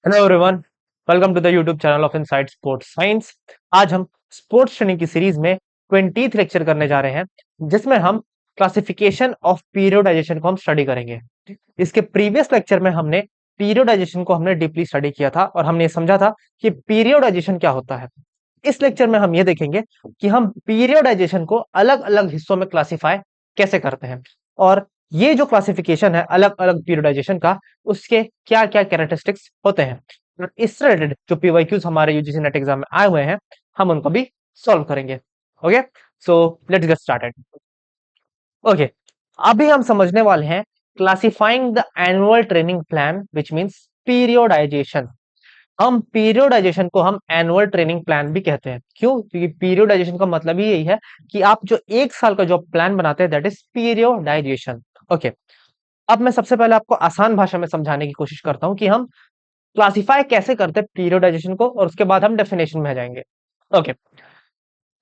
Hello everyone, welcome to the YouTube channel of inside sports science. आज हम sports training की series में 20th lecture करने जा रहे हैं, जिसमें हम क्लासिफिकेशन ऑफ पीरियोडाइजेशन को हम स्टडी करेंगे। इसके प्रीवियस लेक्चर में हमने पीरियोडाइजेशन को हमने डीपली स्टडी किया था और हमने ये समझा था कि पीरियोडाइजेशन क्या होता है। इस लेक्चर में हम ये देखेंगे कि हम पीरियोडाइजेशन को अलग अलग हिस्सों में क्लासिफाई कैसे करते हैं, और ये जो क्लासिफिकेशन है अलग अलग पीरियोडाइजेशन का, उसके क्या क्या कैरेक्टरिस्टिक्स होते हैं। और इससे रिलेटेड जो पीवाईक्यूज हमारे यूजीसी नेट एग्जाम में आए हुए हैं, हम उनको भी सॉल्व करेंगे। Okay, so let's get started. Okay, अभी हम समझने वाले हैं classifying the annual training plan which means periodization. हम पीरियोडाइजेशन को हम एनुअल ट्रेनिंग प्लान भी कहते हैं। क्यों? क्योंकि पीरियोडाइजेशन का मतलब ही यही है कि आप जो एक साल का जो प्लान बनाते हैं, दैट इज पीरियोडाइजेशन। ओके, अब मैं सबसे पहले आपको आसान भाषा में समझाने की कोशिश करता हूं कि हम क्लासिफाई कैसे करते हैं पीरियोडाइजेशन को, और उसके बाद हम डेफिनेशन में जाएंगे। ओके,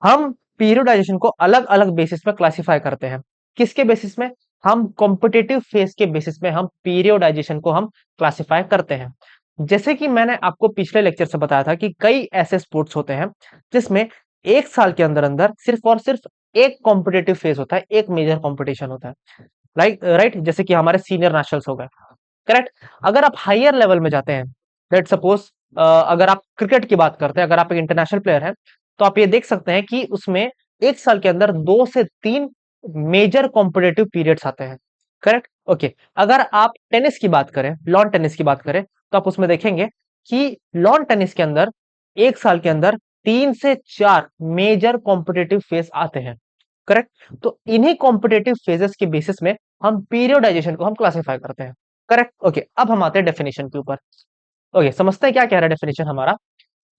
हम पीरियोडाइजेशन को अलग अलग बेसिस पे क्लासिफाई करते हैं। किसके बेसिस में? हम कॉम्पिटिटिव फेज के बेसिस में हम पीरियोडाइजेशन को हम क्लासिफाई करते हैं। जैसे कि मैंने आपको पिछले लेक्चर से बताया था कि कई ऐसे स्पोर्ट्स होते हैं जिसमें एक साल के अंदर अंदर सिर्फ और सिर्फ एक कॉम्पिटिटिव फेज होता है, एक मेजर कॉम्पिटिशन होता है। राइट, जैसे कि हमारे सीनियर नेशनल्स हो गए। करेक्ट। अगर आप हायर लेवल में जाते हैं, लेट सपोज अगर आप क्रिकेट की बात करते हैं, अगर आप एक इंटरनेशनल प्लेयर हैं, तो आप ये देख सकते हैं कि उसमें एक साल के अंदर 2 से 3 मेजर कॉम्पिटिटिव पीरियड्स आते हैं। करेक्ट। ओके, अगर आप टेनिस की बात करें, लॉन टेनिस की बात करें, तो आप उसमें देखेंगे कि लॉन टेनिस के अंदर एक साल के अंदर 3 से 4 मेजर कॉम्पिटिटिव फेज आते हैं। करेक्ट। तो इन्हीं कॉम्पिटिटिव फेजेस के बेसिस में हम पीरियोडाइजेशन को हम क्लासिफाई करते हैं। करेक्ट। ओके, अब हम आते हैं डेफिनेशन के ऊपर। ओके, समझते हैं क्या कह रहा है डेफिनेशन हमारा।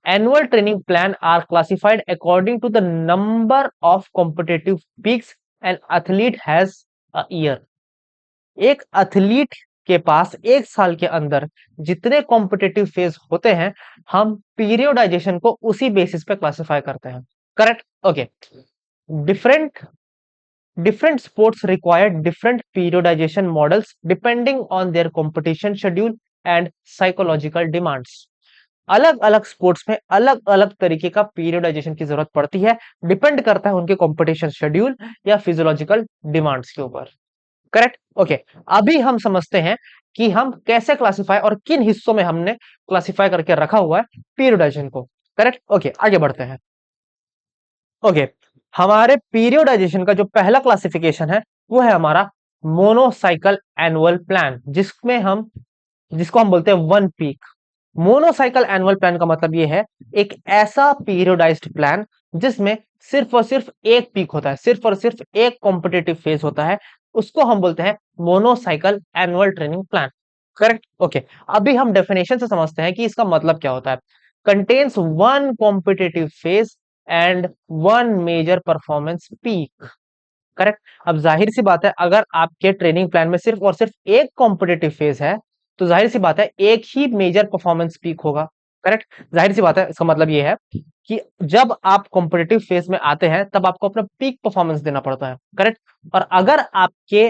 Annual training plan are classified according to the number of competitive peaks an athlete has a year. एक एथलीट के पास एक साल के अंदर जितने कॉम्पिटिटिव फेज होते हैं, हम पीरियोडाइजेशन को उसी बेसिस पे क्लासिफाई करते हैं। Correct. Okay, different different sports require different periodization models depending on their competition schedule and psychological demands. अलग अलग स्पोर्ट्स में अलग अलग तरीके का पीरियडाइजेशन की जरूरत पड़ती है, डिपेंड करता है उनके कंपटीशन शेड्यूल या फिजियोलॉजिकल डिमांड्स के ऊपर। करेक्ट। ओके, अभी हम समझते हैं कि हम कैसे क्लासिफाई और किन हिस्सों में हमने क्लासिफाई करके रखा हुआ है पीरियडाइजेशन को। करेक्ट। ओके, आगे बढ़ते हैं। ओके, हमारे पीरियोडाइजेशन का जो पहला क्लासिफिकेशन है, वो है हमारा मोनोसाइकिल एनुअल प्लान, जिसको हम बोलते हैं वन पीक। मोनोसाइकिल एनुअल प्लान का मतलब ये है, एक ऐसा पीरियोडाइज्ड प्लान जिसमें सिर्फ और सिर्फ एक पीक होता है, सिर्फ और सिर्फ एक कॉम्पिटिटिव फेज होता है, उसको हम बोलते हैं monocycle annual training plan. Correct. Okay, अभी हम डेफिनेशन से समझते हैं कि इसका मतलब क्या होता है। Contains one competitive phase and one major performance peak. Correct. अब जाहिर सी बात है, अगर आपके ट्रेनिंग प्लान में सिर्फ और सिर्फ एक कॉम्पिटिटिव फेज है, तो जाहिर सी बात है एक ही मेजर परफॉर्मेंस पीक होगा। करेक्ट। जाहिर सी बात है, इसका मतलब ये है कि जब आप कॉम्पिटिटिव फेज में आते हैं, तब आपको अपना पीक परफॉर्मेंस देना पड़ता है। करेक्ट। और अगर आपके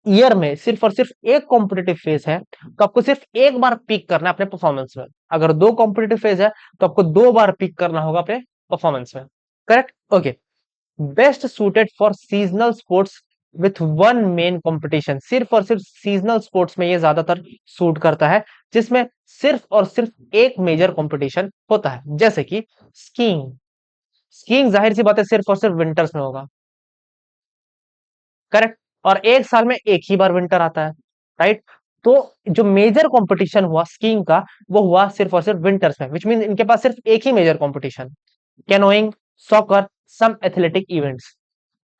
ईयर में सिर्फ और सिर्फ एक कॉम्पिटिटिव फेज है, तो आपको सिर्फ एक बार पीक करना है अपने परफॉर्मेंस में। अगर 2 कॉम्पिटिटिव फेज है, तो आपको 2 बार पीक करना होगा अपने परफॉर्मेंस में। Correct. Okay, best suited for seasonal sports with one main competition. सिर्फ और सिर्फ सीजनल स्पोर्ट्स में ये ज्यादातर सूट करता है, जिसमें सिर्फ और सिर्फ एक मेजर कंपटीशन होता है, जैसे कि स्कीइंग। स्कीइंग जाहिर सी बात है सिर्फ और सिर्फ विंटर्स में होगा। करेक्ट। और एक साल में एक ही बार विंटर आता है। राइट। तो जो मेजर कंपटीशन हुआ स्कीइंग का, वो हुआ सिर्फ और सिर्फ विंटर्स में, विच मीन इनके पास सिर्फ एक ही मेजर कंपटीशन। कैनोइंग, सॉकर, सम एथलेटिक इवेंट्स।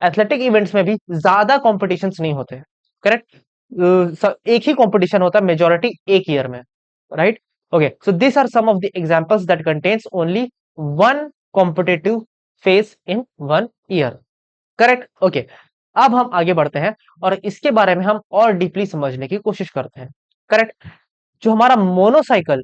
एथलेटिक इवेंट्स में भी ज्यादा कॉम्पिटिशन्स नहीं होते। करेक्ट। एक ही कंपटीशन होता है मेजोरिटी एक ईयर में। Right. Okay, so this are some of the examples that contains only one competitive phase in one year. Correct. Okay, अब हम आगे बढ़ते हैं और इसके बारे में हम और डीपली समझने की कोशिश करते हैं। करेक्ट। जो हमारा मोनोसाइकिल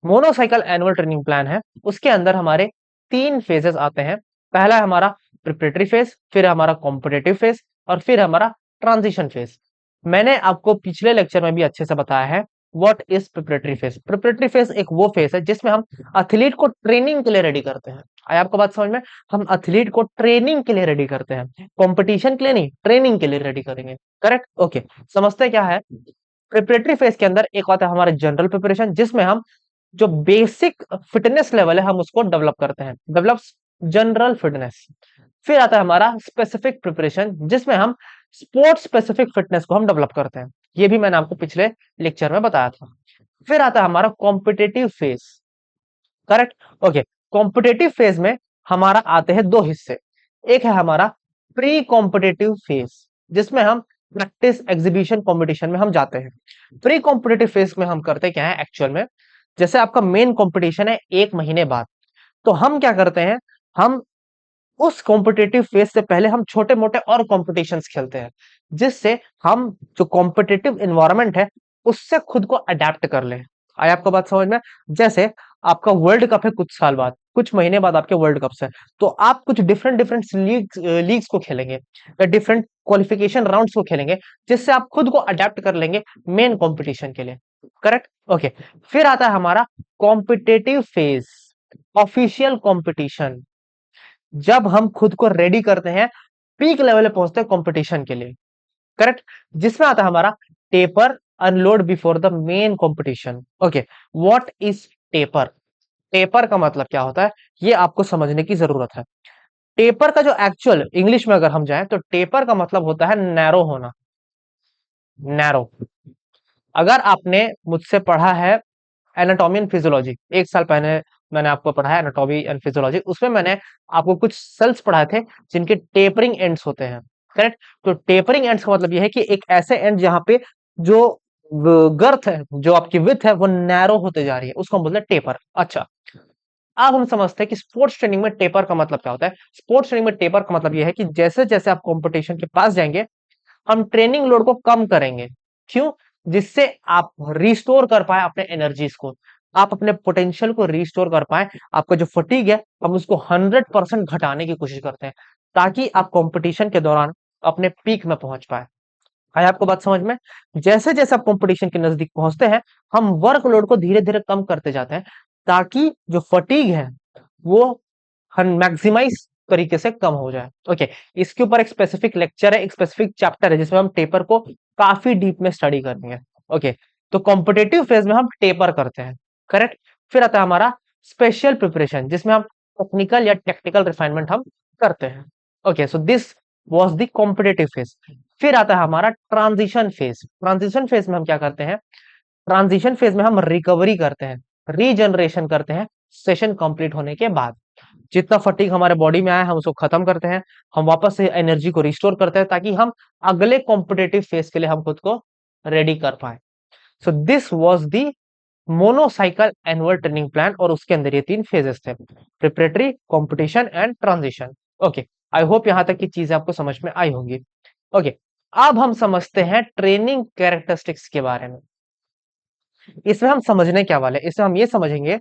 मोनोसाइकिल एनुअल ट्रेनिंग प्लान है, उसके अंदर हमारे 3 फेजेस आते हैं। पहला है हमारा प्रिपरेटरी फेज, फिर हमारा कॉम्पिटिटिव फेज, और फिर हमारा ट्रांजिशन फेज। मैंने आपको पिछले लेक्चर में भी अच्छे से बताया है what is preparatory phase? Preparatory phase एक वो फेज है जिसमें हम एथलीट को ट्रेनिंग के लिए रेडी करते हैं। आया आपको बात समझ में? हम एथलीट को ट्रेनिंग के लिए रेडी करते हैं, कंपटीशन के लिए नहीं, ट्रेनिंग के लिए रेडी करेंगे। Correct, okay. समझते क्या है प्रिपरेटरी फेज के अंदर? एक होता है हमारा जनरल प्रिपरेशन, जिसमें हम जो बेसिक फिटनेस लेवल है हम उसको डेवलप करते हैं, डेवलप जनरल फिटनेस। फिर आता है हमारा स्पेसिफिक प्रिपरेशन, जिसमें हम स्पोर्ट्स स्पेसिफिक फिटनेस को हम डेवलप करते हैं। ये भी मैंने आपको पिछले लेक्चर में बताया था। फिर आता है हमारा competitive phase. Correct, okay. Competitive phase में हमारा आते हैं दो हिस्से। एक है हमारा प्री कॉम्पिटेटिव फेज, जिसमें हम प्रैक्टिस एग्जीबिशन कंपटीशन में हम जाते हैं। प्री कॉम्पिटेटिव फेज में हम करते क्या है एक्चुअल में, जैसे आपका मेन कंपटीशन है 1 महीने बाद, तो हम क्या करते हैं, हम उस कॉम्पिटिटिव फेज से पहले हम छोटे मोटे और कॉम्पिटिशन्स खेलते हैं, जिससे हम जो कॉम्पिटिटिव इन्वायरमेंट है उससे खुद को अडेप्ट कर लें। आया आपको बात समझ में? जैसे आपका वर्ल्ड कप है कुछ साल बाद, कुछ महीने बाद आपके वर्ल्ड कप से, तो आप कुछ डिफरेंट डिफरेंट लीग्स को खेलेंगे या डिफरेंट क्वालिफिकेशन राउंड्स को खेलेंगे, जिससे आप खुद को अडेप्ट कर लेंगे मेन कॉम्पिटिशन के लिए। Correct, okay. फिर आता है हमारा कॉम्पिटिटिव फेज, ऑफिशियल कॉम्पिटिशन, जब हम खुद को रेडी करते हैं, पीक लेवल पे पहुंचते हैं कंपटीशन के लिए। करेक्ट, जिसमें आता है हमारा taper, unload before the main competition. Okay, what is taper? Taper का मतलब क्या होता है ये आपको समझने की जरूरत है। टेपर का जो एक्चुअल इंग्लिश में अगर हम जाएं तो टेपर का मतलब होता है नैरो होना, नैरो। अगर आपने मुझसे पढ़ा है एनाटॉमी एंड फिजियोलॉजी, 1 साल पहले मैंने आपको पढ़ाया एनाटॉमी एंड फिजियोलॉजी, उसमें मैंने आपको कुछ सेल्स पढ़ाए थे जिनके टेपरिंग एंड्स होते हैं। करेक्ट, तो टेपरिंग एंड्स का मतलब यह है कि एक ऐसे एंड जहां पे जो गर्थ है, जो आपकी विड्थ है, वो नैरो होते जा रही है, उसको हम बोलते हैं टेपर। अच्छा, अब हम समझते हैं कि स्पोर्ट्स ट्रेनिंग में टेपर का मतलब क्या होता है। स्पोर्ट्स ट्रेनिंग में टेपर का मतलब यह है कि जैसे जैसे आप कंपटीशन के पास जाएंगे, हम ट्रेनिंग लोड को कम करेंगे। क्यों? जिससे आप रिस्टोर कर पाए अपने एनर्जीज को, आप अपने पोटेंशियल को रिस्टोर कर पाए। आपका जो फटीग है हम उसको 100% घटाने की कोशिश करते हैं, ताकि आप कंपटीशन के दौरान अपने पीक में पहुंच पाए। है आपको बात समझ में? जैसे जैसे आप कंपटीशन के नजदीक पहुंचते हैं, हम वर्कलोड को धीरे धीरे कम करते जाते हैं, ताकि जो फटीग है वो मैक्सिमाइज तरीके से कम हो जाए। ओके, इसके ऊपर एक स्पेसिफिक लेक्चर है, एक स्पेसिफिक चैप्टर है, जिसमें हम टेपर को काफी डीप में स्टडी करेंगे। ओके, तो कॉम्पिटेटिव फेज में हम टेपर करते हैं। करेक्ट, फिर आता है हमारा स्पेशल प्रिपरेशन, जिसमें हम टेक्निकल या टेक्निकल रिफाइनमेंट हम करते हैं। Okay, so this was the competitive phase. फिर आता है हमारा ट्रांजिशन फेज। ट्रांजिशन फेज में हम क्या करते हैं, ट्रांजिशन फेज में हम रिकवरी करते हैं, रीजनरेशन करते हैं सेशन कंप्लीट होने के बाद। जितना फटीग हमारे बॉडी में आया हम उसको खत्म करते हैं, हम वापस से एनर्जी को रिस्टोर करते हैं, ताकि हम अगले कॉम्पिटेटिव फेज के लिए हम खुद को रेडी कर पाए। So this was the monocycle annual training plan, और उसके अंदर ये 3 फेजेस थे, preparatory, competition and transition. Okay, I hope यहां तक की चीजें आपको समझ में आई होंगी। ओके, अब हम समझते हैं ट्रेनिंग कैरेक्टरिस्टिक्स के बारे में। इसमें हम समझने क्या वाले, इसमें हम ये समझेंगे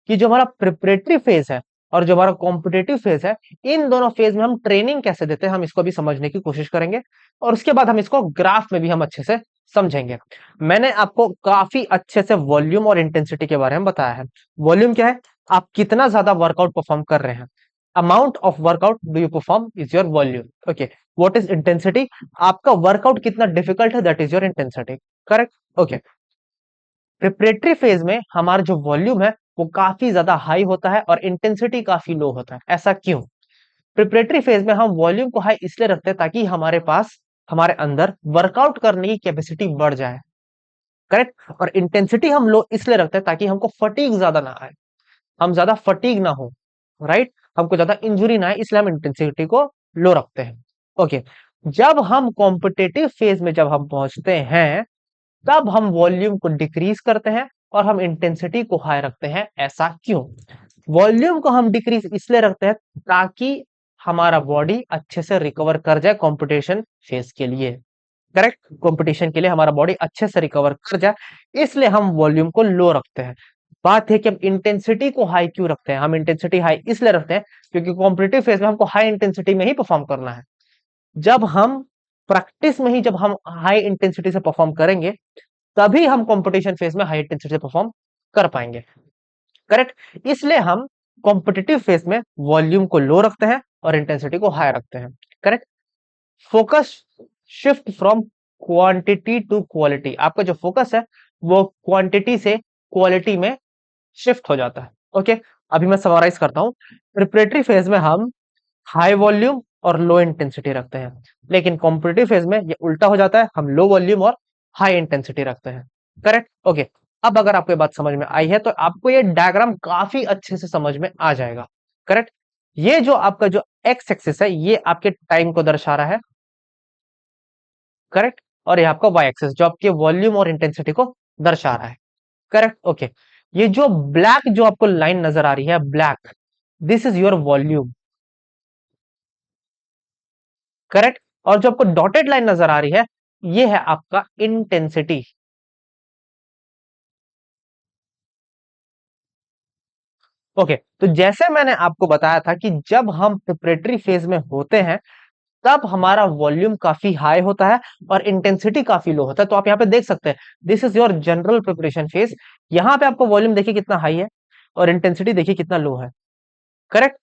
कि जो हमारा प्रिपरेटरी फेज है और जो हमारा कॉम्पिटेटिव फेज है, इन दोनों फेज में हम ट्रेनिंग कैसे देते हैं, हम इसको भी समझने की कोशिश करेंगे, और उसके बाद हम इसको ग्राफ में भी हम अच्छे से समझेंगे। मैंने आपको काफी अच्छे से वॉल्यूम और इंटेंसिटी के बारे में बताया है। वॉल्यूम क्या है? आप कितना ज्यादा वर्कआउट परफॉर्म कर रहे हैं, amount of workout do you perform is your volume. Okay, what is intensity? आपका वर्कआउट कितना डिफिकल्ट है, that is your intensity. Correct, okay. Preparatory phase में हमारा जो वॉल्यूम है वो काफी ज्यादा हाई होता है और इंटेंसिटी काफी लो होता है। ऐसा क्यों? प्रिपरेटरी फेज में हम वॉल्यूम को हाई इसलिए रखते हैं ताकि हमारे पास, हमारे अंदर वर्कआउट करने की कैपेसिटी बढ़ जाए। करेक्ट, और इंटेंसिटी हम लो इसलिए रखते हैं ताकि हमको फटीग ज्यादा ना आए, हम ज्यादा फटीग ना हो, राइट, हमको ज्यादा इंजुरी ना आए, इसलिए हम इंटेंसिटी को लो रखते हैं। ओके, जब हम कॉम्पिटेटिव फेज में जब हम पहुंचते हैं, तब हम वॉल्यूम को डिक्रीज करते हैं और हम इंटेंसिटी को हाई रखते हैं। ऐसा क्यों? वॉल्यूम को हम डिक्रीज इसलिए रखते हैं ताकि हमारा बॉडी अच्छे से रिकवर कर जाए कंपटीशन फेज के लिए। करेक्ट, कंपटीशन के लिए हमारा बॉडी अच्छे से रिकवर कर जाए, इसलिए हम वॉल्यूम को लो रखते हैं। बात है कि हम इंटेंसिटी को हाई क्यों रखते हैं? हम इंटेंसिटी हाई इसलिए रखते हैं क्योंकि कॉम्पिटिटिव फेज में हमको हाई इंटेंसिटी में ही परफॉर्म करना है। जब हम प्रैक्टिस में ही जब हम हाई इंटेंसिटी से परफॉर्म करेंगे, तभी हम कंपटीशन फेज में हाई इंटेंसिटी से परफॉर्म कर पाएंगे। करेक्ट। इसलिए हम कॉम्पिटिटिव फेज में वॉल्यूम को लो रखते हैं और इंटेंसिटी को हाई रखते हैं। Correct. Focus shift from quantity to quality. आपका जो फोकस है वो क्वांटिटी से क्वालिटी में शिफ्ट हो जाता है। ओके, अभी मैं समराइज करता हूं। प्रिपरेटरी फेज में हम हाई वॉल्यूम और लो इंटेंसिटी रखते हैं, लेकिन कॉम्पिटिटिव फेज में ये उल्टा हो जाता है, हम लो वॉल्यूम और हाई इंटेंसिटी रखते हैं। करेक्ट। ओके, अब अगर आपको ये बात समझ में आई है तो आपको ये डायग्राम काफी अच्छे से समझ में आ जाएगा। करेक्ट। ये जो आपका जो एक्स एक्सिस है ये आपके टाइम को दर्शा रहा है। करेक्ट। और ये आपका वाई एक्सिस जो आपके वॉल्यूम और इंटेंसिटी को दर्शा रहा है। करेक्ट। ओके, ये जो ब्लैक जो आपको लाइन नजर आ रही है black, this is your volume. Correct. और जो आपको डॉटेड लाइन नजर आ रही है ये है आपका इंटेंसिटी। ओके, तो जैसे मैंने आपको बताया था कि जब हम प्रिपरेटरी फेज में होते हैं तब हमारा वॉल्यूम काफी हाई होता है और इंटेंसिटी काफी लो होता है। तो आप यहाँ पे देख सकते हैं this is your general preparation phase. यहाँ पे आपको वॉल्यूम देखिए कितना हाई है और इंटेंसिटी देखिए कितना लो है। करेक्ट।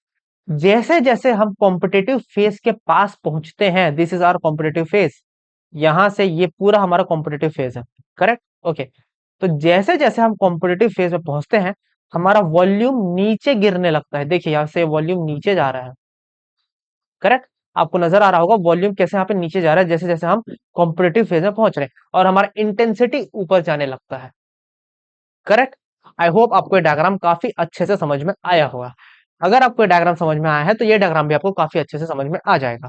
जैसे जैसे हम कॉम्पिटिटिव फेज के पास पहुंचते हैं, this is our competitive phase, यहां से ये पूरा हमारा कॉम्पिटिटिव फेज है। करेक्ट। ओके, तो जैसे जैसे हम कॉम्पिटिटिव फेज में पहुंचते हैं हमारा वॉल्यूम नीचे गिरने लगता है। देखिए यहां से वॉल्यूम नीचे जा रहा है। करेक्ट। आपको नजर आ रहा होगा वॉल्यूम कैसे यहाँ पे नीचे जा रहा है जैसे जैसे हम कॉम्पिटिटिव फेज में पहुंच रहे हैं और हमारा इंटेंसिटी ऊपर जाने लगता है। करेक्ट। आई होप आपको ये डायग्राम काफी अच्छे से समझ में आया होगा। अगर आपको ये डायग्राम समझ में आया है तो ये डायग्राम भी आपको काफी अच्छे से समझ में आ जाएगा।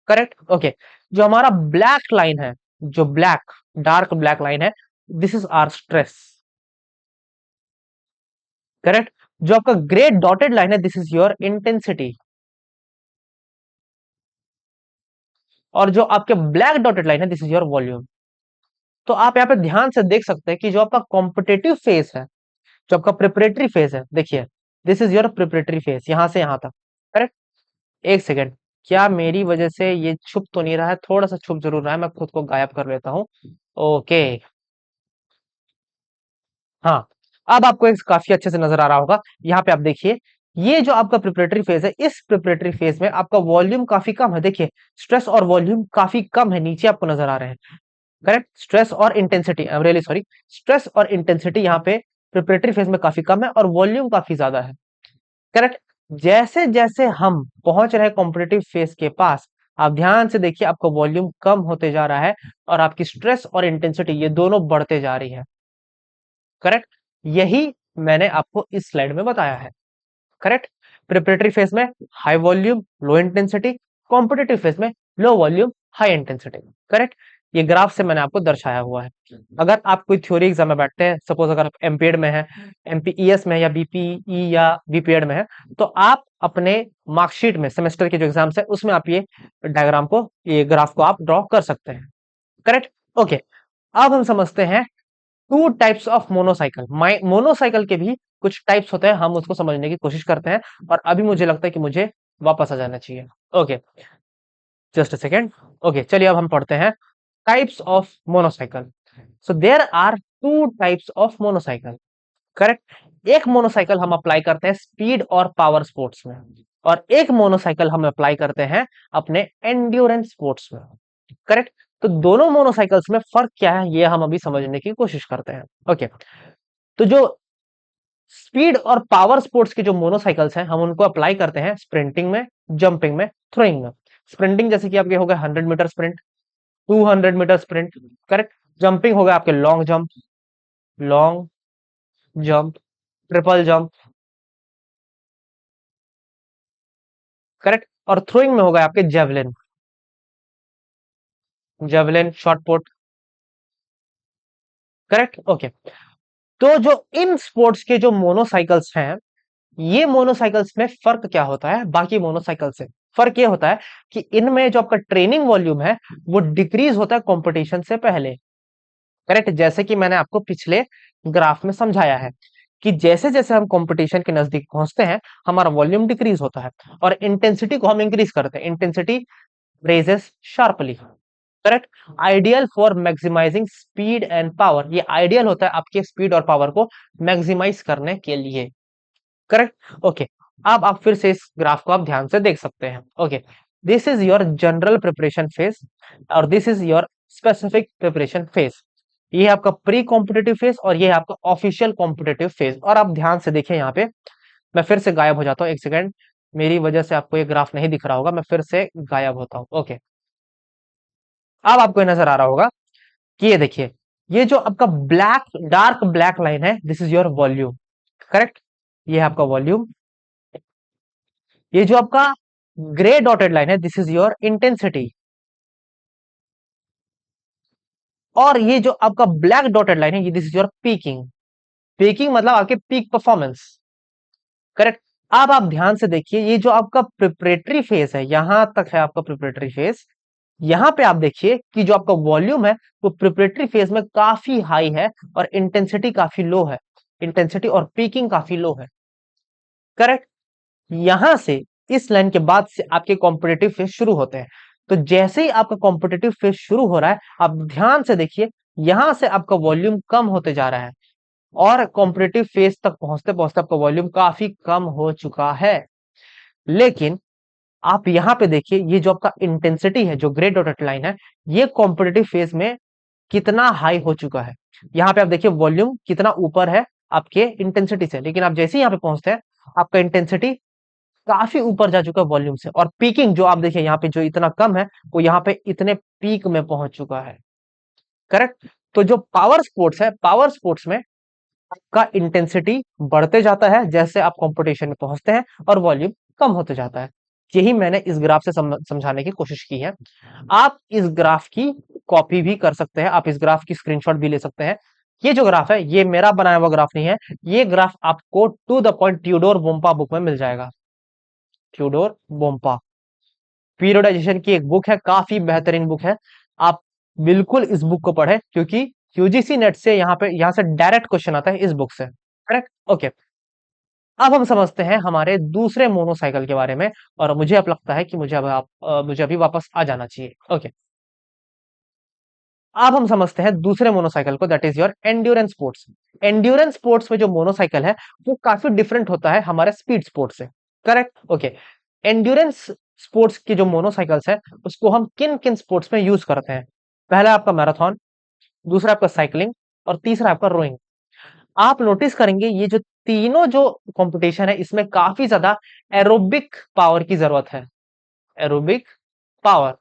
करेक्ट। ओके, जो हमारा ब्लैक लाइन है, जो ब्लैक डार्क ब्लैक लाइन है, this is our stress. Correct. जो आपका ग्रे डॉटेड लाइन है दिस इज योर इंटेंसिटी। और जो आपके ब्लैक डॉटेड लाइन है दिस इज योर वॉल्यूम। तो आप यहाँ पे ध्यान से देख सकते हैं कि जो आपका कॉम्पिटेटिव फेज है, जो आपका प्रिपरेटरी फेज है, देखिए this is your preparatory phase यहां से यहां तक। करेक्ट। एक सेकेंड, क्या मेरी वजह से ये छुप तो नहीं रहा है? थोड़ा सा छुप जरूर रहा है, मैं खुद को गायब कर लेता हूँ। ओके, हाँ, अब आपको एक काफी अच्छे से नजर आ रहा होगा। यहाँ पे आप देखिए ये जो आपका प्रिपरेटरी फेज है, इस प्रिपरेटरी फेज में आपका वॉल्यूम काफी कम है। देखिए स्ट्रेस और वॉल्यूम काफी कम है, नीचे आपको नजर आ रहे हैं। करेक्ट। स्ट्रेस और intensity, I am really sorry, stress और इंटेंसिटी यहाँ पे प्रिपरेटरी फेज में काफी कम है और वॉल्यूम काफी ज्यादा है। करेक्ट। जैसे जैसे हम पहुंच रहे कॉम्पिटिटिव फेज के पास, आप ध्यान से देखिए आपका वॉल्यूम कम होते जा रहा है और आपकी स्ट्रेस और इंटेंसिटी ये दोनों बढ़ते जा रही है। करेक्ट। यही मैंने आपको इस स्लाइड में बताया है। करेक्ट। प्रिपरेटरी फेज में high volume low intensity, competitive phase में low volume high intensity. Correct. ये ग्राफ से मैंने आपको दर्शाया हुआ है। अगर आप कोई थ्योरी एग्जाम में बैठते हैं, सपोज अगर आप एमपीएड में है, एमपीईएस में, या बीपीई या बीपीएड में है, तो आप अपने मार्कशीट में सेमेस्टर के जो एग्जाम्स है उसमें आप ये डायग्राम को, ये ग्राफ को आप ड्रॉ कर सकते हैं। करेक्ट। ओके, अब हम समझते हैं टू टाइप्स ऑफ मोनोसाइकिल। मोनोसाइकिल के भी कुछ टाइप्स होते हैं, हम उसको समझने की कोशिश करते हैं। और अभी मुझे लगता है कि मुझे वापस आ जाना चाहिए। Okay, just a second. Okay, चलिए अब हम पढ़ते हैं types of monocycle. So there are two types of monocycle. Correct. एक मोनोसाइकिल हम अप्लाई करते हैं स्पीड और पावर स्पोर्ट्स में, और एक मोनोसाइकिल हम अप्लाई करते हैं अपने एंड्योरेंस स्पोर्ट्स में। करेक्ट। तो दोनों मोनोसाइकिल्स में फर्क क्या है ये हम अभी समझने की कोशिश करते हैं। ओके, तो जो स्पीड और पावर स्पोर्ट्स के जो मोनोसाइकिल्स हैं हम उनको अप्लाई करते हैं स्प्रिंटिंग में, जंपिंग में, थ्रोइंग में। स्प्रिंटिंग जैसे कि आपके हो गए 100 metre sprint, 200 metre sprint. Correct. Jumping हो गया आपके long jump, long jump, triple jump. Correct. और थ्रोइंग में हो गया आपके javelin, javelin, shot put. Correct. Okay, तो जो इन स्पोर्ट्स के जो मोनोसाइकिल्स हैं, ये मोनोसाइकिल्स में फर्क क्या होता है बाकी मोनोसाइकिल से? फर्क ये होता है कि इनमें जो आपका ट्रेनिंग वॉल्यूम है वो डिक्रीज होता है कंपटीशन से पहले। करेक्ट। जैसे कि मैंने आपको पिछले ग्राफ में समझाया है कि जैसे जैसे हम कंपटीशन के नजदीक पहुंचते हैं हमारा वॉल्यूम डिक्रीज होता है और इंटेंसिटी को हम इंक्रीज करते हैं। Intensity raises sharply. Correct. Ideal for maximising speed and power, ये आइडियल होता है आपके स्पीड और पावर को मैक्सिमाइज करने के लिए। करेक्ट। ओके, अब आप फिर से इस ग्राफ को आप ध्यान से देख सकते हैं। Okay, this is your general preparation phase और this is your specific preparation phase. ये है आपका प्री कॉम्पिटेटिव फेज और ये है आपका ऑफिशियल कॉम्पिटेटिव फेज। और आप ध्यान से देखिए यहाँ पे, मैं फिर से गायब हो जाता हूँ, एक सेकेंड, मेरी वजह से आपको ये ग्राफ नहीं दिख रहा होगा, मैं फिर से गायब होता हूँ। ओके, अब आपको ये नजर आ रहा होगा कि ये देखिए, ये जो आपका ब्लैक, डार्क ब्लैक लाइन है, this is your volume. Correct, ये है आपका वॉल्यूम। ये जो आपका ग्रे डॉटेड लाइन है, दिस इज योर इंटेंसिटी। और ये जो आपका ब्लैक डॉटेड लाइन है, ये this is your peeking. Peeking मतलब आपके पीक परफॉर्मेंस। करेक्ट। अब आप ध्यान से देखिए, ये जो आपका प्रिपरेटरी फेज है, यहां तक है आपका प्रिपरेटरी फेज। यहां पे आप देखिए कि जो आपका वॉल्यूम है वो प्रिपरेटरी फेज में काफी हाई है और इंटेंसिटी काफी लो है। इंटेंसिटी और पीकिंग काफी लो है। करेक्ट। यहां से इस लाइन के बाद से आपके कॉम्पिटेटिव फेज शुरू होते हैं। तो जैसे ही आपका कॉम्पिटेटिव फेज शुरू हो रहा है, आप ध्यान से देखिए, यहां से आपका वॉल्यूम कम होते जा रहा है और कॉम्पिटेटिव फेज तक पहुंचते पहुंचते आपका वॉल्यूम काफी कम हो चुका है। लेकिन आप यहां पे देखिए, ये जो आपका इंटेंसिटी है, जो ग्रे डॉटेड लाइन है, ये कॉम्पिटेटिव फेज में कितना हाई हो चुका है। यहां पे आप देखिए वॉल्यूम कितना ऊपर है आपके इंटेंसिटी से, लेकिन आप जैसे ही यहां पे पहुंचते हैं, आपका इंटेंसिटी काफी ऊपर जा चुका है वॉल्यूम से। और पीकिंग जो आप देखिए यहाँ पे जो इतना कम है, वो यहाँ पे इतने पीक में पहुंच चुका है। करेक्ट। तो जो पावर स्पोर्ट्स है, पावर स्पोर्ट्स में आपका इंटेंसिटी बढ़ते जाता है जैसे आप कंपटीशन में पहुंचते हैं और वॉल्यूम कम होते जाता है। यही मैंने इस ग्राफ से समझाने की कोशिश की है। आप इस ग्राफ की कॉपी भी कर सकते हैं, आप इस ग्राफ की स्क्रीनशॉट भी ले सकते हैं। ये जो ग्राफ है, ये मेरा बनाया हुआ ग्राफ नहीं है, ये ग्राफ आपको टू द पॉइंट ट्यूडोर वोम्पा बुक में मिल जाएगा। ट्यूडोर वोम्पा पीरियोडाइजेशन की एक बुक है, काफी बेहतरीन बुक है। आप बिल्कुल इस बुक को पढ़ें, क्योंकि यूजीसी नेट से यहाँ से डायरेक्ट क्वेश्चन आता है इस बुक से। करेक्ट। ओके, अब हम समझते हैं हमारे दूसरे मोनोसाइकिल के बारे में। और मुझे अब लगता है कि मुझे अभी वापस आ जाना चाहिए। ओके, अब हम समझते हैं दूसरे मोनोसाइकिल को, that is your endurance sports. Endurance sports में जो मोनोसाइकिल है, वो काफी डिफरेंट होता है हमारे स्पीड स्पोर्ट्स से। करेक्ट। ओके, एंड्योरेंस स्पोर्ट्स की जो मोनोसाइकिल्स है, उसको हम किन किन स्पोर्ट्स में यूज करते हैं? पहला आपका मैराथन, दूसरा आपका साइकिलिंग और तीसरा आपका रोइंग। आप नोटिस करेंगे ये जो तीनों जो कंपटीशन है, इसमें काफी ज्यादा एरोबिक पावर की जरूरत है। Aerobic power.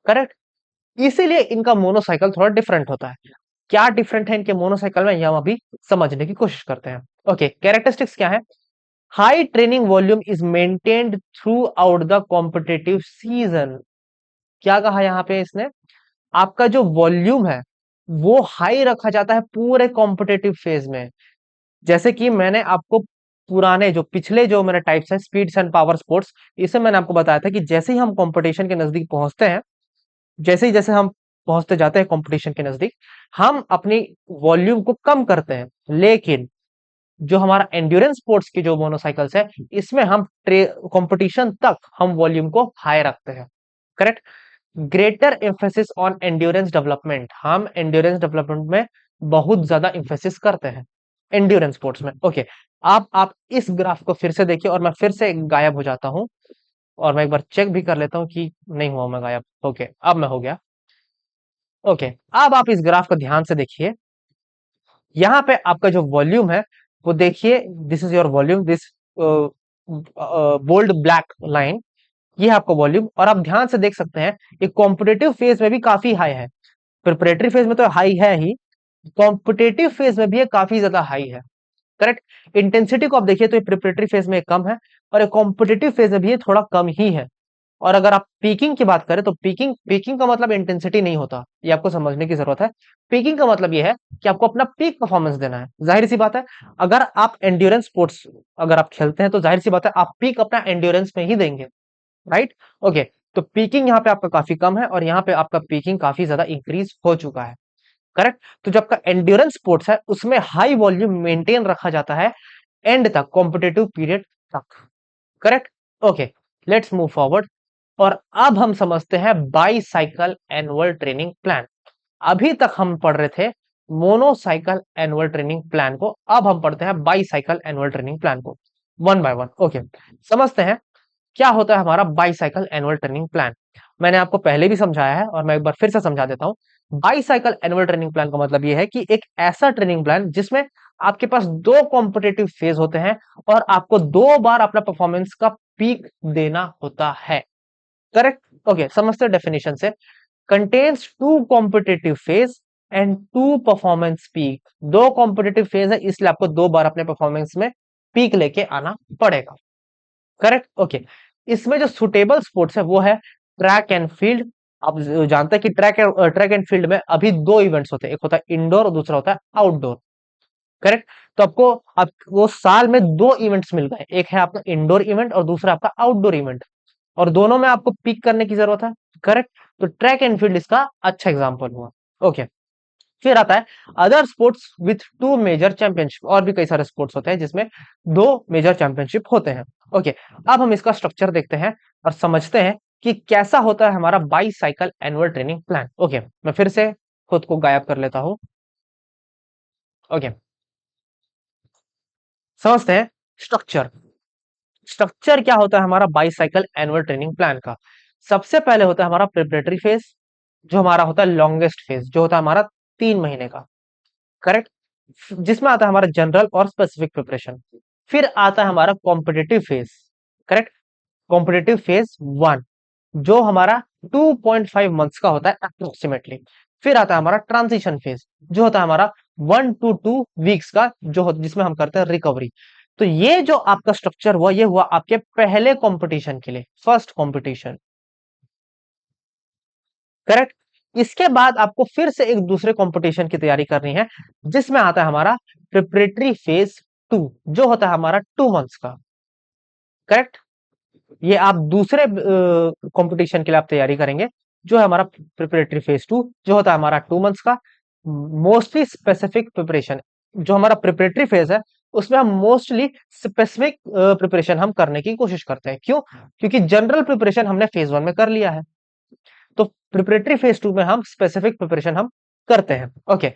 करेक्ट। इसीलिए इनका मोनोसाइकिल थोड़ा डिफरेंट होता है। क्या डिफरेंट है इनके मोनोसाइकिल में, यह हम अभी समझने की कोशिश करते हैं। ओके, कैरेक्टरिस्टिक्स क्या है? High training volume is maintained through out the competitive season. क्या कहा यहां पे इसने? आपका जो वॉल्यूम है वो हाई रखा जाता है पूरे कॉम्पिटेटिव फेज में। जैसे कि मैंने आपको पुराने जो पिछले जो मेरे टाइप्स हैं, स्पीड्स एंड पावर स्पोर्ट्स, इसे मैंने आपको बताया था कि जैसे ही हम कंपटीशन के नजदीक पहुंचते हैं, जैसे हम पहुंचते जाते हैं कंपटीशन के नजदीक, हम अपनी वॉल्यूम को कम करते हैं। लेकिन जो हमारा एंड्योरेंस स्पोर्ट्स की जो मोटरसाइकिल्स है, इसमें हम कंपटीशन तक हम वॉल्यूम को हाई रखते हैं। Correct. Greater emphasis on endurance development, हम एंड्योरेंस डेवलपमेंट में बहुत ज्यादा एम्फेसिस करते हैं एंड्योरेंस स्पोर्ट्स में। ओके, आप इस ग्राफ को फिर से देखिए और मैं फिर से गायब हो जाता हूं और मैं एक बार चेक भी कर लेता हूं कि नहीं हुआ मैं गायब। ओके, अब मैं हो गया। ओके, अब आप इस ग्राफ को ध्यान से देखिए। यहाँ पे आपका जो वॉल्यूम है वो देखिए, this is your volume, this bold black line, ये है आपका वॉल्यूम। और आप ध्यान से देख सकते हैं ये कॉम्पिटेटिव फेज में भी काफी हाई है। प्रिपरेटरी फेज में तो हाई है ही, कॉम्पिटेटिव फेज में भी ये काफी ज्यादा हाई है। करेक्ट। इंटेंसिटी को आप देखिए तो ये प्रिपरेटरी फेज में कम है और कॉम्पिटेटिव फेज में भी ये थोड़ा कम ही है। और अगर आप पीकिंग की बात करें तो पीकिंग पीकिंग का मतलब इंटेंसिटी नहीं होता, ये आपको समझने की जरूरत है। पीकिंग का मतलब ये है कि आपको अपना पीक परफॉर्मेंस देना है। जाहिर सी बात है, अगर आप एंड्योरेंस स्पोर्ट्स अगर आप खेलते हैं तो जाहिर सी बात है आप पीक अपना एंड्योरेंस में ही देंगे। राइट। ओके, तो पीकिंग यहाँ पे आपका काफी कम है और यहाँ पे आपका पीकिंग काफी ज्यादा इंक्रीज हो चुका है। करेक्ट। तो जो आपका एंड्योरेंस स्पोर्ट्स है उसमें हाई वॉल्यूम मेंटेन रखा जाता है एंड तक, कॉम्पिटेटिव पीरियड तक। Correct. Okay, let's move forward. और अब हम समझते हैं by cycle annual training plan. अभी तक हम पढ़ रहे थे मोनोसाइकिल एनुअल ट्रेनिंग प्लान को, अब हम पढ़ते हैं by cycle annual training plan को वन बाय वन। ओके, समझते हैं क्या होता है हमारा बाईसाइकिल एनुअल ट्रेनिंग प्लान। मैंने आपको पहले भी समझाया है और मैं एक बार फिर से समझा देता हूं। बाईसाइकिल एनुअल ट्रेनिंग प्लान का मतलब यह है कि एक ऐसा ट्रेनिंग प्लान जिसमें आपके पास दो कॉम्पिटिटिव फेज होते हैं और आपको दो बार अपना परफॉर्मेंस का पीक देना होता है। करेक्ट? ओके, समझते हैं डेफिनेशन से। Contains two competitive phase and two performance peak. दो कॉम्पिटिटिव फेज है, इसलिए आपको दो बार अपने परफॉर्मेंस में पीक लेके आना पड़ेगा। करेक्ट? ओके, इसमें जो सुटेबल स्पोर्ट्स है वो है ट्रैक एंड फील्ड। आप जानते हैं कि ट्रैक एंड फील्ड में अभी दो इवेंट्स होते हैं, एक होता है इंडोर और दूसरा होता है आउटडोर। करेक्ट? तो आपको साल में दो इवेंट्स मिल गए, एक है आपका इंडोर इवेंट और दूसरा आपका आउटडोर इवेंट, और दोनों में आपको पिक करने की जरूरत है। करेक्ट? तो ट्रैक एंड फील्ड इसका अच्छा एग्जाम्पल हुआ। ओके, फिर आता है other sports with two major championship. और भी कई सारे स्पोर्ट्स होते हैं जिसमें दो मेजर चैंपियनशिप होते हैं। ओके, अब हम इसका स्ट्रक्चर देखते हैं और समझते हैं कि कैसा होता है हमारा by cycle annual training plan. Okay, मैं फिर से खुद को गायब कर लेता हूं। ओके, समझते हैं स्ट्रक्चर। स्ट्रक्चर क्या होता है हमारा by cycle annual training plan का। सबसे पहले होता है हमारा प्रिपरेटरी फेज, जो हमारा होता है लॉन्गेस्ट फेज, जो होता है हमारा 3 महीने का। करेक्ट? जिसमें आता है हमारा जनरल और स्पेसिफिक प्रिपरेशन। फिर आता है हमारा competitive phase. Correct? Competitive phase 1, जो हमारा 2.5 मंथ्स का होता है अप्रोक्सीमेटली। फिर आता है हमारा ट्रांजिशन फेज, जो होता है हमारा 1 to 2 वीक्स का, जिसमें हम करते हैं रिकवरी। तो ये जो आपका स्ट्रक्चर हुआ, ये हुआ आपके पहले कंपटीशन के लिए, फर्स्ट कंपटीशन। करेक्ट? इसके बाद आपको फिर से एक दूसरे कंपटीशन की तैयारी करनी है, जिसमें आता है हमारा प्रिपरेटरी फेज 2, जो होता है हमारा 2 मंथ्स का। करेक्ट? ये आप दूसरे कंपटीशन के लिए आप तैयारी करेंगे, जो है हमारा प्रिपरेटरी फेज 2, जो होता है हमारा 2 मंथ्स का। मोस्टली स्पेसिफिक प्रिपरेशन, जो हमारा प्रिपरेटरी फेज है उसमें हम मोस्टली स्पेसिफिक प्रिपरेशन हम करने की कोशिश करते हैं। क्यों? क्योंकि जनरल प्रिपरेशन हमने फेज 1 में कर लिया है, तो प्रिपरेटरी फेज 2 में हम स्पेसिफिक प्रिपरेशन हम करते हैं। ओके,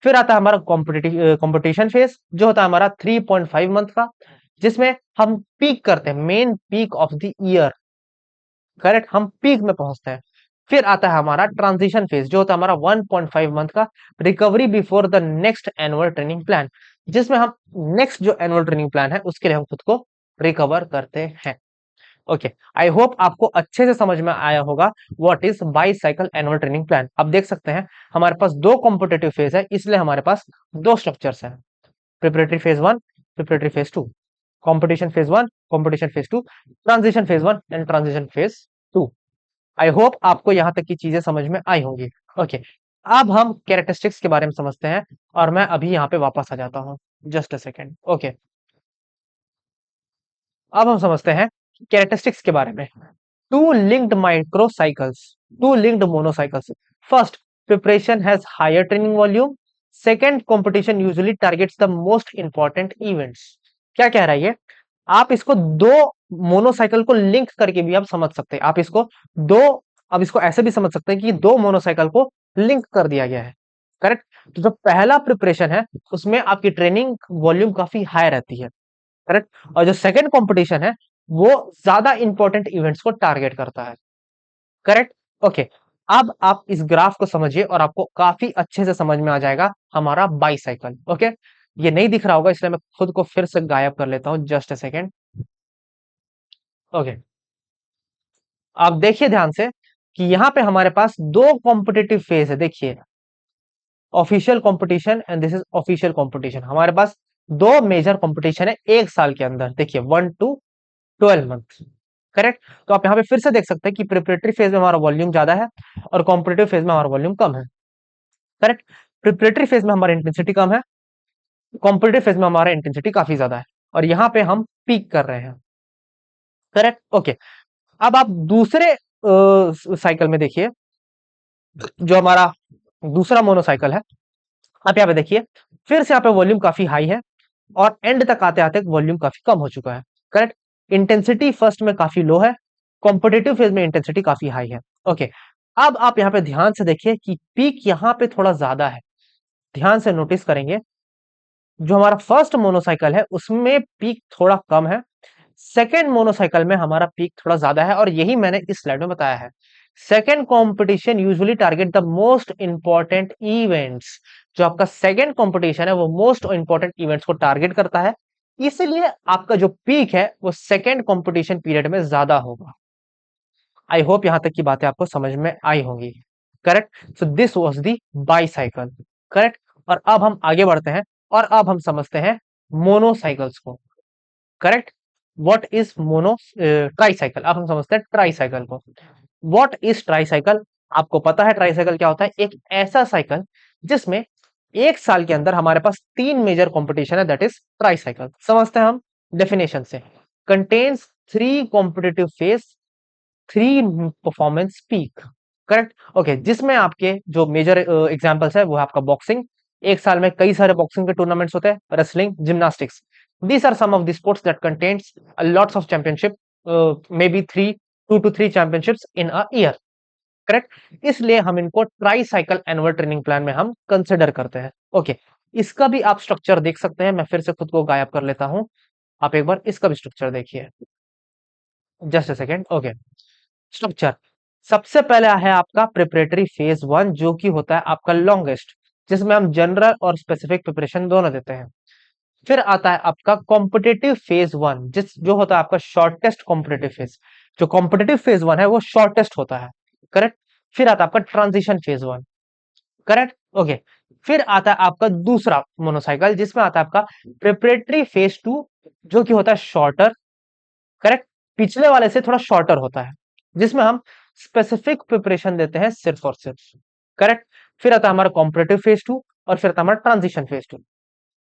फिर आता है हमारा कॉम्पिटिशन फेज, जो होता है हमारा 3.5 मंथ का, जिसमें हम पीक करते हैं, main peak of the year. Correct? हम पीक में पहुंचते हैं। फिर आता है हमारा ट्रांजिशन फेज, जो होता है हमारा 1.5 मंथ का, recovery before the next annual training plan, जिसमें हम नेक्स्ट जो एनुअल ट्रेनिंग प्लान है उसके लिए हम खुद को रिकवर करते हैं। ओके, आई होप आपको अच्छे से समझ में आया होगा what is by cycle annual training plan. अब देख सकते हैं हमारे पास दो कॉम्पिटेटिव फेज है, इसलिए हमारे पास दो स्ट्रक्चर्स हैं, preparatory phase 1, preparatory phase 2, competition phase 1, competition phase 2, transition phase 1 and transition phase 2। I hope आपको यहां तक की चीजें समझ में आई होंगी। ओके, अब हम कैरेक्टरिस्टिक्स के बारे में समझते हैं, और मैं अभी यहाँ पे वापस आ जाता हूँ, जस्ट अ सेकेंड। ओके, अब हम समझते हैं कैरेक्टरिस्टिक्स के बारे में। Two linked microcycles, two linked monocycles. First, preparation has higher training volume. Second, competition usually targets the most important events. क्या कह रहा है ये? आप इसको दो मोनोसाइकिल को लिंक करके भी आप समझ सकते हैं। आप इसको दो, अब इसको ऐसे भी समझ सकते हैं कि दो मोनोसाइकिल को लिंक कर दिया गया है। करेक्ट? तो जो पहला प्रिपरेशन है उसमें आपकी ट्रेनिंग वॉल्यूम काफी हाई रहती है। करेक्ट? और जो सेकंड कंपटीशन है वो ज्यादा इंपॉर्टेंट इवेंट्स को टारगेट करता है। करेक्ट? ओके, अब आप इस ग्राफ को समझिए और आपको काफी अच्छे से समझ में आ जाएगा हमारा बाईसाइकिल। ओके, ये नहीं दिख रहा होगा इसलिए मैं खुद को फिर से गायब कर लेता हूं, जस्ट अ सेकेंड। ओके, आप देखिए ध्यान से कि यहां पे हमारे पास दो कॉम्पिटिटिव फेज है। देखिए, official competition and this is official competition. हमारे पास दो मेजर कंपटीशन है एक साल के अंदर। देखिए, 1 to 12 मंथ। करेक्ट? तो आप यहाँ पे फिर से देख सकते हैं कि प्रिपरेटरी फेज में हमारा वॉल्यूम ज्यादा है और कॉम्पिटिटिव फेज में हमारा वॉल्यूम कम है। करेक्ट? प्रिपरेटरी फेज में हमारा इंटेंसिटी कम है, कॉम्पिटिटिव फेज में हमारा इंटेंसिटी काफी ज्यादा है, और यहाँ पे हम पीक कर रहे हैं। करेक्ट? ओके, अब आप दूसरे साइकिल में देखिए, जो हमारा दूसरा मोनोसाइकिल है, आप यहाँ पे देखिए फिर से यहाँ पे वॉल्यूम काफी हाई है और एंड तक आते आते वॉल्यूम काफी कम हो चुका है। करेक्ट? इंटेंसिटी फर्स्ट में काफी लो है कॉम्पिटिटिव फेज में इंटेंसिटी काफी हाई है। ओके, अब आप यहाँ पे ध्यान से देखिए कि पीक यहाँ पे थोड़ा ज्यादा है। ध्यान से नोटिस करेंगे, जो हमारा फर्स्ट मोनोसाइकिल है उसमें पीक थोड़ा कम है, सेकेंड मोनोसाइकिल में हमारा पीक थोड़ा ज्यादा है, और यही मैंने इस स्लाइड में बताया है। Second competition usually target the most important events. जो आपका सेकेंड कंपटीशन है वो मोस्ट इंपॉर्टेंट इवेंट्स को टारगेट करता है, इसलिए आपका जो पीक है वो सेकेंड कंपटीशन पीरियड में ज्यादा होगा। आई होप यहां तक की बातें आपको समझ में आई होंगी। Correct. So this was the bicycle. Correct. और अब हम आगे बढ़ते हैं और अब हम समझते हैं मोनोसाइकिल्स को। Correct. What is mono tricycle. अब हम समझते हैं ट्राईसाइकिल को। What is tricycle. आपको पता है ट्राईसाइकिल क्या होता है? एक ऐसा साइकिल जिसमें एक साल के अंदर हमारे पास तीन मेजर कंपटीशन है, दैट इज ट्राईसाइकिल। समझते हैं हम डेफिनेशन से। Contains three competitive phase, three performance peak. Correct. Okay, जिसमें आपके जो मेजर एग्जांपल्स है वो है आपका बॉक्सिंग। एक साल में कई सारे बॉक्सिंग के टूर्नामेंट्स होते हैं। Wrestling, gymnastics, these are some of the sports that contains a lots of championship, maybe 2 to 3 championships in a year. Correct. इसलिए हम इनको try cycle annual training plan में हम कंसिडर करते हैं। ओके, इसका भी आप स्ट्रक्चर देख सकते हैं। मैं फिर से खुद को गायब कर लेता हूं, आप एक बार इसका भी स्ट्रक्चर देखिए। Just a second. Okay, structure. सबसे पहले है आपका प्रिपरेटरी फेज वन, जो कि होता है आपका लॉन्गेस्ट, जिसमें हम जनरल और स्पेसिफिक प्रिपरेशन दोनों देते हैं। फिर आता है आपका कॉम्पिटिटिव फेज वन, जो होता है आपका शॉर्टेस्ट कॉम्पिटिटिव फेज। जो कॉम्पिटिटिव फेज वन है वो शॉर्टेस्ट होता है। करेक्ट। फिर आता है आपका transition phase one. Correct. Okay, फिर आता है आपका दूसरा मोनोसाइकिल, जिसमें आता है आपका प्रिपरेटरी फेज टू, जो कि होता है शॉर्टर। करेक्ट। पिछले वाले से थोड़ा शॉर्टर होता है, जिसमें हम स्पेसिफिक प्रिपरेशन देते हैं सिर्फ और सिर्फ। करेक्ट। फिर आता है हमारा कॉम्पिटिटिव फेज टू, और फिर आता है हमारा ट्रांजिशन फेज टू।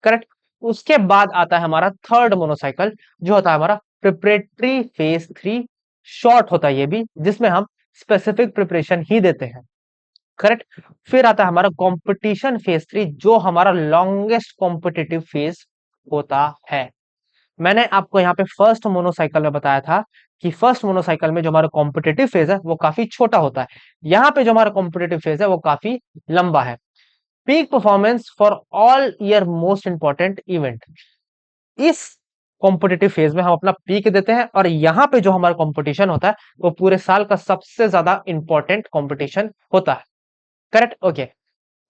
करेक्ट। उसके बाद आता है हमारा थर्ड मोनोसाइकिल, जो होता है हमारा प्रिपरेटरी फेज थ्री। शॉर्ट होता है ये भी, जिसमें हम स्पेसिफिक प्रिपरेशन ही देते हैं। करेक्ट। फिर आता है हमारा कंपटीशन फेज थ्री, जो हमारा लॉन्गेस्ट कॉम्पिटिटिव फेज होता है। मैंने आपको यहाँ पे फर्स्ट मोनोसाइकिल में बताया था कि फर्स्ट मोनोसाइकिल में जो हमारा कॉम्पिटिटिव फेज है वो काफी छोटा होता है। यहाँ पे जो हमारा कॉम्पिटिटिव फेज है वो काफी लंबा है। Peak performance for all year most important event. इस कॉम्पिटिटिव फेज में हम अपना पीक देते हैं, और यहाँ पे जो हमारा कंपटीशन होता है वो पूरे साल का सबसे ज्यादा इंपॉर्टेंट कंपटीशन होता है। करेक्ट। ओके,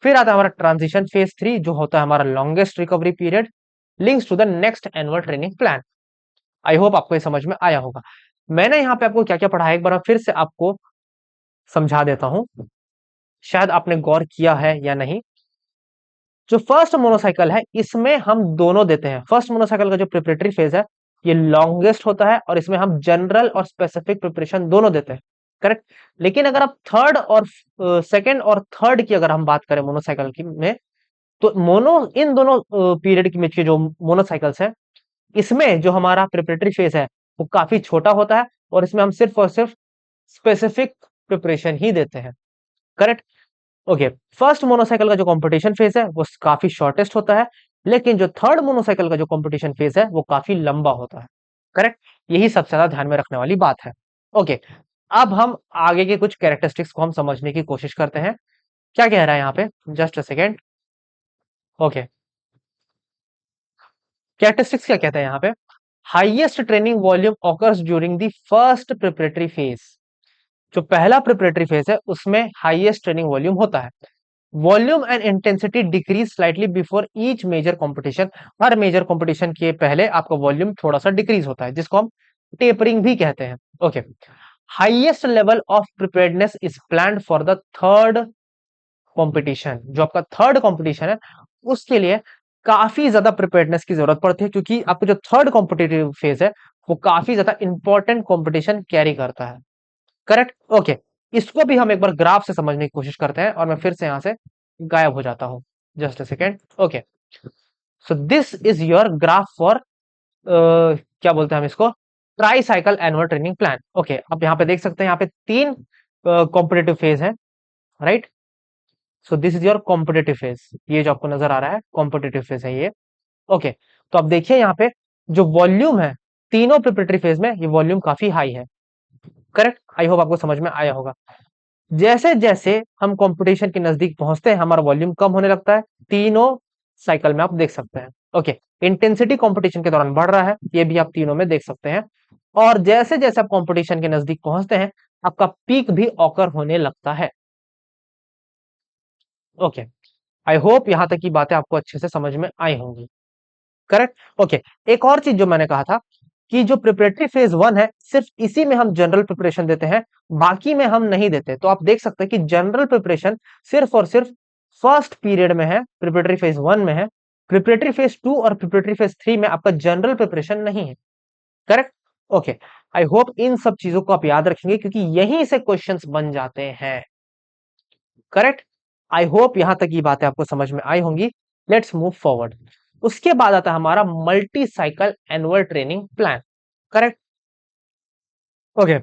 फिर आता है हमारा ट्रांजिशन फेज थ्री, जो होता है हमारा longest recovery period, links to the next annual training plan. I hope आपको ये समझ में आया होगा। मैंने यहाँ पे आपको क्या क्या पढ़ाया, एक बार फिर से आपको समझा देता हूं, शायद आपने गौर किया है या नहीं। जो फर्स्ट मोनोसाइकिल है इसमें हम दोनों देते हैं। फर्स्ट मोनोसाइकिल का जो प्रिपरेटरी फेज है ये लॉन्गेस्ट होता है, और इसमें हम जनरल और स्पेसिफिक प्रिपरेशन दोनों देते हैं। करेक्ट। लेकिन अगर आप थर्ड और सेकंड और थर्ड की अगर हम बात करें मोनोसाइकिल की में, तो इन दोनों पीरियड की में के जो मोनोसाइकिल्स है, इसमें जो हमारा प्रिपरेटरी फेज है वो काफी छोटा होता है, और इसमें हम सिर्फ और सिर्फ स्पेसिफिक प्रिपरेशन ही देते हैं। करेक्ट। ओके, फर्स्ट मोनोसाइकिल का जो कंपटीशन फेज है वो काफी शॉर्टेस्ट होता है, लेकिन जो थर्ड मोनोसाइकिल का जो कंपटीशन फेज है वो काफी लंबा होता है। करेक्ट। यही सबसे ज्यादा ध्यान में रखने वाली बात है। ओके, अब हम आगे के कुछ कैरेक्टरिस्टिक्स को हम समझने की कोशिश करते हैं। क्या कह रहा है यहाँ पे, just a second. Okay, characteristics क्या कहते हैं यहाँ पे? Highest training volume occurs during the first preparatory phase. जो पहला प्रिपरेटरी फेज है उसमें हाईएस्ट ट्रेनिंग वॉल्यूम होता है। Volume and intensity decrease slightly before each major competition. हर मेजर कंपटीशन के पहले आपका वॉल्यूम थोड़ा सा डिक्रीज होता है, जिसको हम टेपरिंग भी कहते हैं। Okay, highest level of preparedness is planned for the third competition. जो आपका थर्ड कंपटीशन है उसके लिए काफी ज्यादा प्रिपेयर्डनेस की जरूरत पड़ती है, क्योंकि आपका जो थर्ड कॉम्पिटिटिव फेज है वो काफी ज्यादा इंपॉर्टेंट कंपटीशन कैरी करता है। करेक्ट। ओके, इसको भी हम एक बार ग्राफ से समझने की कोशिश करते हैं, और मैं फिर से यहां से गायब हो जाता हूं। Just a second. Okay, so this is your graph for क्या बोलते हैं हम इसको, try cycle annual training plan. Okay, आप यहाँ पे देख सकते हैं, यहाँ पे तीन कॉम्पिटिटिव फेज है, right. So this is your competitive phase. ये जो आपको नजर आ रहा है कॉम्पिटिटिव फेज है ये। ओके, तो आप देखिए यहाँ पे जो वॉल्यूम है तीनों प्रिपरेटरी फेज में, ये वॉल्यूम काफी हाई है। करेक्ट, आई होप आपको समझ में आया होगा। जैसे जैसे हम कंपटीशन के नजदीक पहुंचते हैं हमारा वॉल्यूम कम होने लगता है, तीनों साइकिल में आप देख सकते हैं। ओके, इंटेंसिटी कंपटीशन के दौरान बढ़ रहा है, ये भी आप तीनों में देख सकते हैं। और जैसे जैसे आप कंपटीशन के नजदीक पहुंचते हैं आपका पीक भी ऑकर होने लगता है। ओके, आई होप यहां तक की बातें आपको अच्छे से समझ में आई होंगी। करेक्ट। ओके, एक और चीज जो मैंने कहा था कि जो प्रिपरेटरी फेज 1 है सिर्फ इसी में हम जनरल प्रिपरेशन देते हैं, बाकी में हम नहीं देते। तो आप देख सकते हैं कि जनरल प्रिपरेशन सिर्फ और सिर्फ फर्स्ट पीरियड में है, प्रिपरेटरी फेज 1 में है। प्रिपरेटरी फेज 2 और प्रिपरेटरी फेज 3 में आपका जनरल प्रिपरेशन नहीं है। करेक्ट। ओके, आई होप इन सब चीजों को आप याद रखेंगे क्योंकि यहीं से क्वेश्चंस बन जाते हैं। करेक्ट, आई होप यहां तक की बातें आपको समझ में आई होंगी। Let's move forward. उसके बाद आता है हमारा multi cycle annual training plan. Correct. Okay,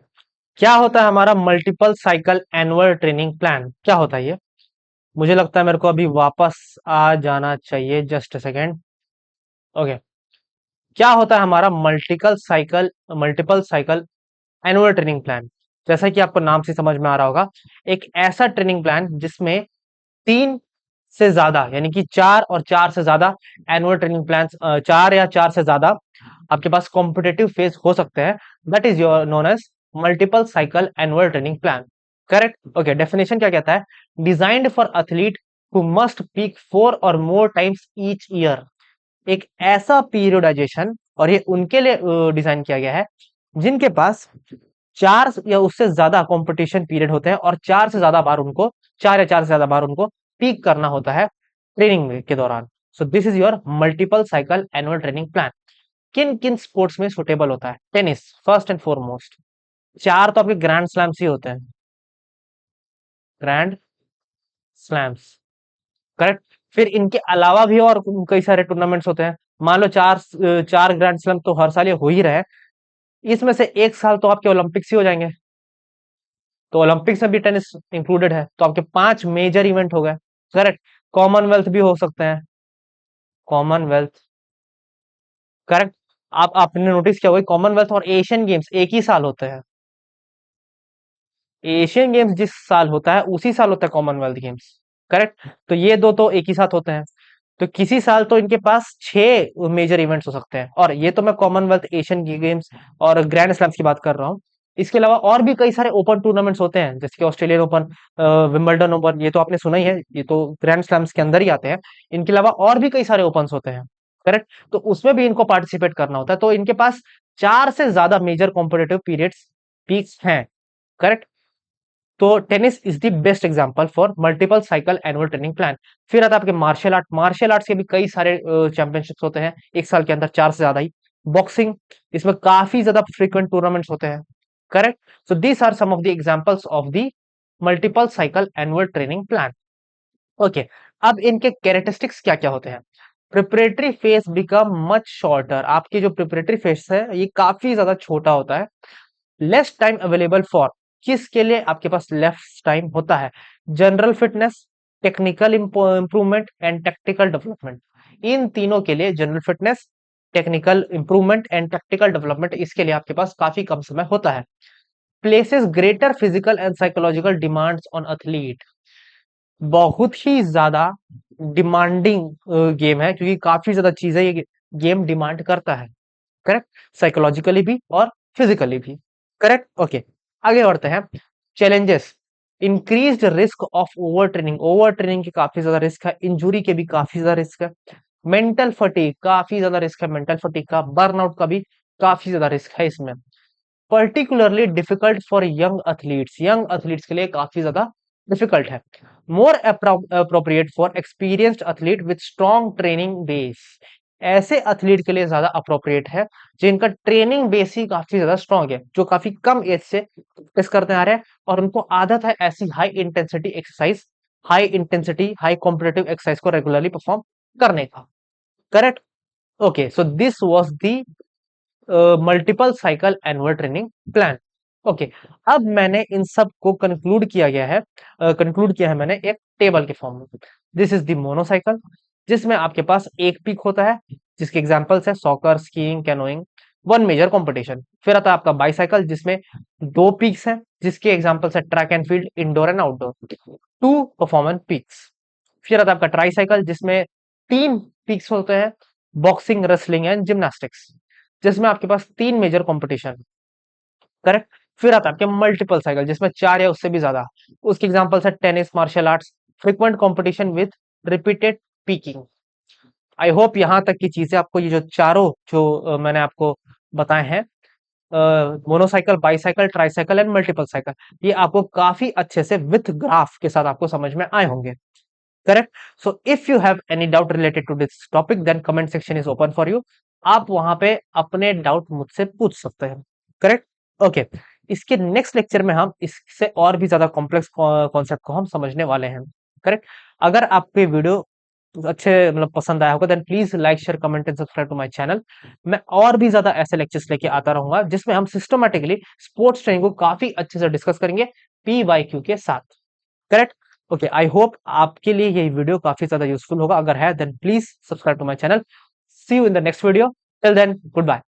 क्या होता है हमारा multiple cycle annual training plan, क्या होता है ये? मुझे लगता है मेरे को अभी वापस आ जाना चाहिए, जस्ट अ सेकेंड। ओके, क्या होता है हमारा multiple cycle annual training plan? जैसा कि आपको नाम से समझ में आ रहा होगा, एक ऐसा ट्रेनिंग प्लान जिसमें 3 से ज्यादा यानी कि 4 और 4 से ज्यादा एनुअल ट्रेनिंग प्लान, 4 या 4 से ज्यादा आपके पास कॉम्पिटिटिव फेज हो सकते हैं। That is your known as multiple cycle annual training plan. Correct. Okay, definition क्या कहता है? Designed for athlete who must peak 4 और मोर टाइम्स ईच ईयर। एक ऐसा पीरियडाइजेशन, और ये उनके लिए डिजाइन किया गया है जिनके पास 4 या उससे ज्यादा कंपटीशन पीरियड होते हैं और 4 या 4 से ज्यादा बार उनको पीक करना होता है ट्रेनिंग के दौरान। So this is your multiple cycle annual training plan. किन किन स्पोर्ट्स में सुटेबल होता है? Tennis first and foremost. 4 तो आपके ग्रैंड स्लैम्स ही होते हैं, ग्रैंड स्लैम्स। करेक्ट। फिर इनके अलावा भी और कई सारे टूर्नामेंट्स होते हैं। मान लो 4 ग्रैंड स्लैम तो हर साल ये हो ही रहे हैं, इसमें से एक साल तो आपके ओलंपिक्स ही हो जाएंगे, तो ओलंपिक्स में भी टेनिस इंक्लूडेड है, तो आपके 5 मेजर इवेंट हो गए। करेक्ट। कॉमनवेल्थ भी हो सकते हैं, कॉमनवेल्थ। करेक्ट। आप आपने नोटिस किया होगा कॉमनवेल्थ और एशियन गेम्स एक ही साल होते हैं। एशियन गेम्स जिस साल होता है उसी साल होता है कॉमनवेल्थ गेम्स। करेक्ट। तो ये दो तो एक ही साथ होते हैं, तो किसी साल तो इनके पास 6 मेजर इवेंट्स हो सकते हैं। और ये तो मैं कॉमनवेल्थ, एशियन गेम्स और ग्रैंड स्लैम्स की बात कर रहा हूँ। इसके अलावा और भी कई सारे ओपन टूर्नामेंट्स होते हैं, जैसे कि ऑस्ट्रेलियन ओपन, विंबलडन ओपन, ये तो आपने सुना ही है, ये तो ग्रैंड स्लैम्स के अंदर ही आते हैं। इनके अलावा और भी कई सारे ओपन्स होते हैं। करेक्ट। तो उसमें भी इनको पार्टिसिपेट करना होता है, तो इनके पास 4 से ज्यादा मेजर कॉम्पिटिटिव पीरियड्स, पीक्स हैं। करेक्ट। तो tennis is the best example for multiple cycle annual training plan. फिर आता है आपके मार्शल आर्ट। मार्शल आर्ट्स के भी कई सारे चैंपियनशिप्स होते हैं एक साल के अंदर, 4 से ज्यादा ही। बॉक्सिंग, इसमें काफी ज्यादा फ्रीक्वेंट टूर्नामेंट्स होते हैं। Correct. So these are some of the examples of the multiple cycle annual training plan. Okay, अब इनके कैरेक्टरिस्टिक्स क्या क्या होते हैं? Preparatory phase become much shorter. आपके जो प्रिपरेटरी फेज है ये काफी ज्यादा छोटा होता है। लेस टाइम अवेलेबल फॉर, किसके लिए आपके पास लेस टाइम होता है? General fitness, technical improvement and tactical development. इन तीनों के लिए, general fitness, technical improvement and tactical development, इसके लिए आपके पास काफी कम समय होता है। Places greater physical and psychological demands on athlete. बहुत ही ज्यादा डिमांडिंग गेम है क्योंकि काफी ज्यादा चीजें ये गेम डिमांड करता है। करेक्ट। साइकोलॉजिकली भी और फिजिकली भी। करेक्ट। ओके, आगे बढ़ते हैं। Challenges, increased risk of over training. Over training की काफी ज्यादा रिस्क है, इंजुरी के भी काफी ज्यादा रिस्क है, मेंटल फटीग, काफी ज्यादा रिस्क है मेंटल फटीग का, बर्नआउट का भी काफी ज्यादा रिस्क है इसमें। Particularly difficult for young athletes, young athletes के लिए काफी ज्यादा डिफिकल्ट है। More appropriate for experienced athlete with strong training base. ऐसे एथलीट के लिए ज्यादा अप्रोप्रिएट है जिनका ट्रेनिंग बेस ही काफी ज्यादा स्ट्रॉन्ग है, जो काफी कम एज से प्रैक्टिस करते आ रहे हैं और उनको आदत है ऐसी high intensity exercise, high intensity high competitive exercise को रेगुलरली परफॉर्म करने का। Correct. Okay, so this was the multiple cycle annual training plan. Okay, अब मैंने इन सब को कंक्लूड किया गया है, कंक्लूड किया है मैंने एक टेबल के फॉर्म में। दिस इज द मोनोसाइकिल, जिसमें आपके पास एक पीक होता है, जिसके एग्जांपल्स है soccer, skiing, canoeing. One major competition. फिर आता है आपका बाईसाइकिल जिसमें दो पीक्स हैं, जिसके एग्जांपल्स है track and field, indoor and outdoor, two performance peaks. फिर आता है आपका ट्राईसाइकिल जिसमें तीन पीक्स होते हैं, बॉक्सिंग, रेसलिंग एंड जिम्नास्टिक्स, जिसमें आपके पास तीन मेजर कंपटीशन। करेक्ट। फिर आता है आपके मल्टीपल साइकिल जिसमें चार या उससे भी ज्यादा, उसके एग्जांपल्स है tennis, martial arts, frequent competition with repeated peaking. I hope यहाँ तक की चीजें आपको, ये जो चारों जो मैंने आपको बताए हैं, monocycle, bicycle, tricycle and multiple cycle, ये आपको काफी अच्छे से विथ ग्राफ के साथ आपको समझ में आए होंगे। Correct. So if you have any doubt related to this topic then comment section is open for you. आप वहां पे अपने डाउट मुझसे पूछ सकते हैं। करेक्ट। ओके। इसके नेक्स्ट लेक्चर में हम इससे और भी ज्यादा कॉम्प्लेक्स कॉन्सेप्ट को हम समझने वाले हैं। करेक्ट। अगर आपको वीडियो अच्छे मतलब पसंद आया होगा then please like, share, comment and subscribe to my channel. मैं और भी ज्यादा ऐसे लेक्चर्स लेके आता रहूंगा जिसमें हम सिस्टमैटिकली स्पोर्ट्स ट्रेनिंग को काफी अच्छे से डिस्कस करेंगे PYQ के साथ। करेक्ट। ओके, आई होप आपके लिए ये वीडियो काफी ज्यादा यूजफुल होगा। अगर है then please subscribe to my channel. See you in the next video. Till then, good bye.